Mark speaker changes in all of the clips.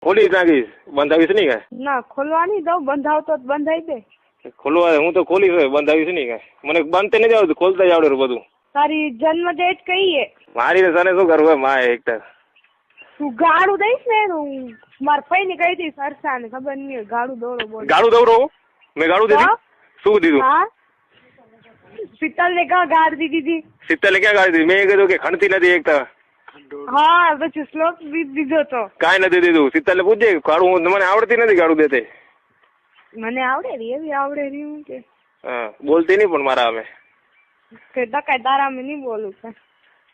Speaker 1: ખોલી નાખીશ, બંધાવીશ નહીં કાંઈ.
Speaker 2: ના ખોલવાની દઉં, બંધાવતો તો બંધાઈ દે.
Speaker 1: ખોલવા હું તો ખોલીશ, બંધાવીશ નહીં કાંઈ. મને બંધ નથી આવતું, ખોલતા જ આવડે બધું.
Speaker 2: તારી જન્મ ડેટ કઈ હે?
Speaker 1: મારી ને તને શું કરવું માં એકતા.
Speaker 2: તું ગાડું દઈશ ને હું માર ફઈ ને કહી દઈશ હર્ષા ને ખબર નહીં ગાડું દોરો બોલ.
Speaker 1: ગાડું દોરો? મેં ગાડું દીધી? શું દીધું?
Speaker 2: હા શીતલ ને ક્યાં ગાડ દીધી હતી?
Speaker 1: શીતલે ક્યાં ગાડી દીધી? મેં કીધું કે ખણતી નથી એકતા.
Speaker 2: હા પછી શ્લોક દીધો તો.
Speaker 1: કાંઈ નથી દીધું. શીતલને પૂછજે ગાડું, મને આવડતી નથી ગાડું દેતે.
Speaker 2: મને આવડે રી, એવી આવડે રી હું કે.
Speaker 1: હા બોલતી નહીં પણ મારા અમે
Speaker 2: કે દકાય તારા મેં નહીં બોલું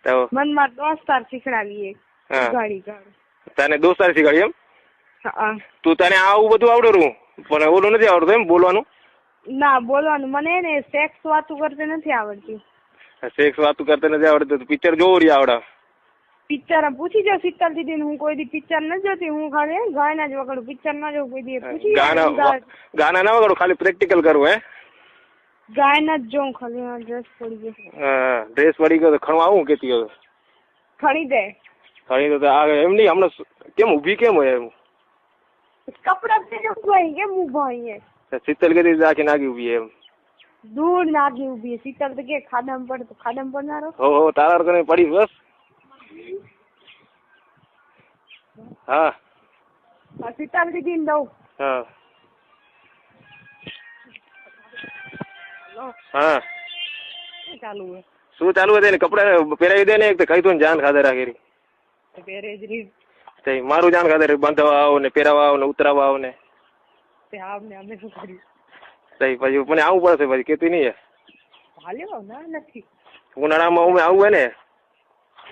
Speaker 2: તો મન માર દોસ્તાર શીખડાવી એક ગાડી ગાડી.
Speaker 1: તને દોસ્તાર શીખવાડી એમ?
Speaker 2: હા.
Speaker 1: તું તને આવું બધું આવડે પણ ઓલું નથી આવડતું એમ બોલવાનું?
Speaker 2: ના બોલવાનું મને ને સેક્સ વાતું કરતે નથી આવડતી.
Speaker 1: સેક્સ વાતું કરતે નથી આવડતું? પિક્ચર જોવું રહી આવડે?
Speaker 2: પિક્ચર પૂછી જાવ શીતલ દીદી ને, હું કોઈ દી પિક્ચર ન જોતી, હું ખાલી ગાયના જ વગાડું, પિક્ચર ન જોઉં કોઈ દી. પૂછી
Speaker 1: ગાના ના વગાડું, ખાલી પ્રેક્ટિકલ કરવું? હે
Speaker 2: ગાયના જ જોઉં ખાલી. ડ્રેસ પડી ગયો.
Speaker 1: હા ડ્રેસ પડી ગયો તો ખણવા આવું કેતી હતો?
Speaker 2: ખણી દે.
Speaker 1: ખણી તો એમ નહીં, હમણાં કેમ ઊભી કેમ હોય એમ?
Speaker 2: કપડા કેમ ઉભા અહીંયા?
Speaker 1: શીતલ કેતી આખી નાખી ઊભી એમ?
Speaker 2: દૂર નાખી ઊભી. શીતલ તો કે ખાડામાં પડે તો ખાડામાં પડનારો.
Speaker 1: હો તારા કને પડી બસ. હા
Speaker 2: શીતલ દીદી ને દઉં.
Speaker 1: હા હા
Speaker 2: શું ચાલુ હોય?
Speaker 1: શું ચાલુ હોય? તેને કપડા પહેરાવી દે ને, એક તો કહી દઉં જાન ખાધે રાખેલી.
Speaker 2: પહેરે જ રીત
Speaker 1: મારું જાન ખાધે બાંધવા આવો ને, પહેરાવા આવો ને, ઉતરાવા આવો ને.
Speaker 2: અમે શું કર્યું?
Speaker 1: પછી મને આવવું પડશે પછી, કેતી નહીં?
Speaker 2: હાલ્યો ના નથી.
Speaker 1: ઉનાળામાં હું આવું હોય ને,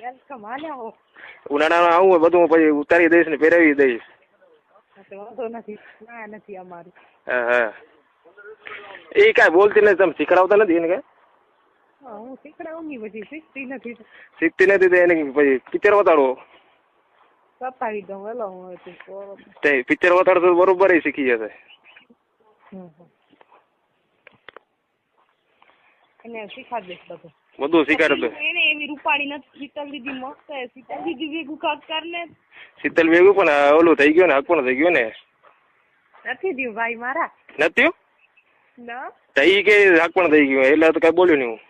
Speaker 2: વેલકમ હાલ્યો.
Speaker 1: ઉનાળામાં આવું હોય બધું પછી ઉતારી દઈશ ને પહેરાવી દઈશ.
Speaker 2: વાંધો નથી. ના નથી અમારું.
Speaker 1: હા હા એ કાંઈ બોલતી નથી, તમે શીખડાવતા નથી એને? કાંઈ
Speaker 2: હું શીખડાવું નહીં, પછી શીખતી નથી.
Speaker 1: શીખતી નથી તો એને પછી પિક્ચર વતાડો.
Speaker 2: બતાવી દઉં વેલો હું
Speaker 1: પિક્ચર વતાડો તો બરોબર શીખી જશે.
Speaker 2: એને શીખાડી દઈશ બધું.
Speaker 1: બધું શીખાડે.
Speaker 2: એને એવી રૂપાળી નથી. શીતલ દીદી મસ્ત છે. શીતલ દીદી ભેગું કાક કર ને.
Speaker 1: શીતલ ભેગું પણ ઓલું થઈ ગયું ને, હક પણ થઈ ગયું ને.
Speaker 2: નથી થયું ભાઈ મારા.
Speaker 1: નથી
Speaker 2: ના
Speaker 1: થઈ કે હક પણ થઈ ગયું એટલે તો કઈ બોલ્યું નહીં હું.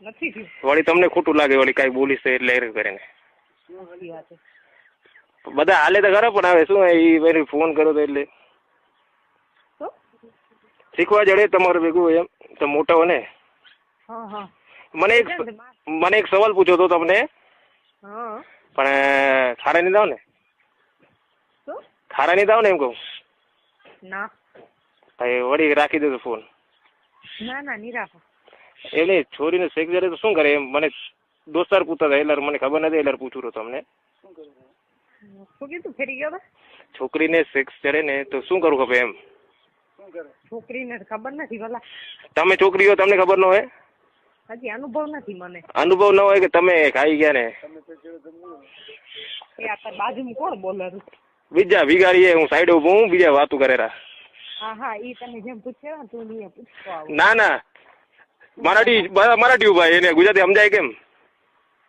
Speaker 2: નથી થયું.
Speaker 1: વળી તમને ખોટું લાગે વળી કઈ બોલીશ એટલે એ કરે ને. બધા હાલે તો ખરા પણ હવે શું એ ફોન કરો તો એટલે શીખવા જડે તમારું ભેગું એમ તો મોટા હોય ને. મને એક સવાલ પૂછ્યો હતો તમને, પણ ખારા નહીં દાવ ને? ખારા નહીં દાવ ને એમ કહું?
Speaker 2: ના
Speaker 1: વળી રાખી દેજો ફોન.
Speaker 2: ના ના નહીં રાખો.
Speaker 1: એ નહીં, છોરીને શેક જડે તો શું કરે એમ? મને દોસ્તાર પૂછતા હતા એટલે મને ખબર નથી એટલે પૂછું તમને.
Speaker 2: શું કીધું? ફેરી ગયો?
Speaker 1: છોકરીને સેક્સ ચડે ને તો શું કરવું ખબર એમ?
Speaker 2: છોકરીને ખબર નથી ભલા.
Speaker 1: તમે છોકરી હો, તમને ખબર ન હોય?
Speaker 2: હજી અનુભવ નથી મને.
Speaker 1: અનુભવ ન હોય કે તમે ખાઈ ગયા ને?
Speaker 2: બાજુમાં કોણ બોલે?
Speaker 1: બીજા વિગાડીએ, હું સાઈડ ઉભો હું, બીજા વાતું કરેરા.
Speaker 2: હા ઈ તને જેમ પૂછે તું નહીં પૂછવા.
Speaker 1: ના ના મરાઠી ઉભા, એને ગુજરાતી સમજાય કેમ?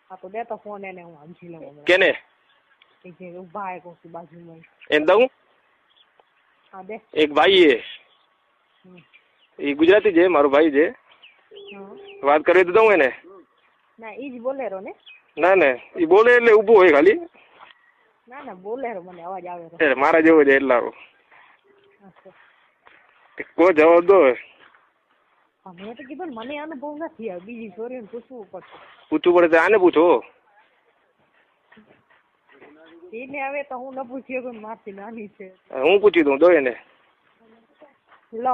Speaker 2: હા તો દે તો ફોન એને, હું સમજી લઉં.
Speaker 1: કેને?
Speaker 2: જે ઉભા હે કોસી બાજુમાં
Speaker 1: એમ દઉં?
Speaker 2: હા દે. એક
Speaker 1: ભાઈ એ ગુજરાતી છે, મારો ભાઈ છે. વાત કરવી તો દઉં એને?
Speaker 2: ના ઈ જ બોલેરો ને.
Speaker 1: ના ના એ બોલે એટલે ઊભો હોય ખાલી.
Speaker 2: ના ના બોલેરો, મને અવાજ આવે
Speaker 1: મારા જેવો છે એટલા. કોઈ જવાબ દો.
Speaker 2: મેં તો કીધું મને અનુભવ નથી, બીજી છોરીને પૂછવું પડશે.
Speaker 1: પૂછવું પડે તો આને પૂછો.
Speaker 2: એને હવે તો હું ન પૂછ્યો, મારથી નાની છે.
Speaker 1: હું પૂછી દઉં, દો એને.
Speaker 2: લો.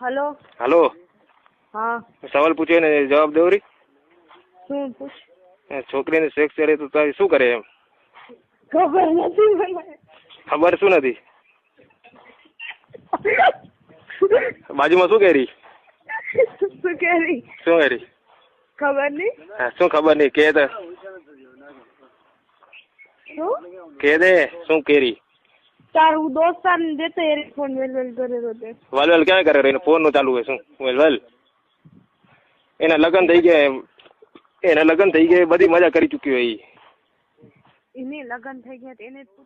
Speaker 2: હલો.
Speaker 1: હલો.
Speaker 2: હા
Speaker 1: સવાલ પૂછ્યો ને જવાબ દો રી.
Speaker 2: શું પૂછ?
Speaker 1: છોકરીને સેક્સ કરે તો તારી શું કરે એમ?
Speaker 2: ખબર નથી મને.
Speaker 1: ખબર શું નથી? બાજુમાં શું કરી?
Speaker 2: શું કરી?
Speaker 1: શું કરી?
Speaker 2: ખબર નહીં.
Speaker 1: શું ખબર નહીં? કે દે. કે દે શું કરી?
Speaker 2: તારું દોસ્તાર ને દેતો એ ફોન વેલવેલ કરેલો તે.
Speaker 1: વેલવેલ ક્યાં કરે? એને ફોન નું ચાલુ હોય શું વેલવેલ? એના લગ્ન થઈ ગયા, એના લગ્ન થઈ ગયા, બધી મજા કરી ચૂકી હોય.
Speaker 2: એને લગ્ન થઈ ગયા તો એને જ પૂછ્યું.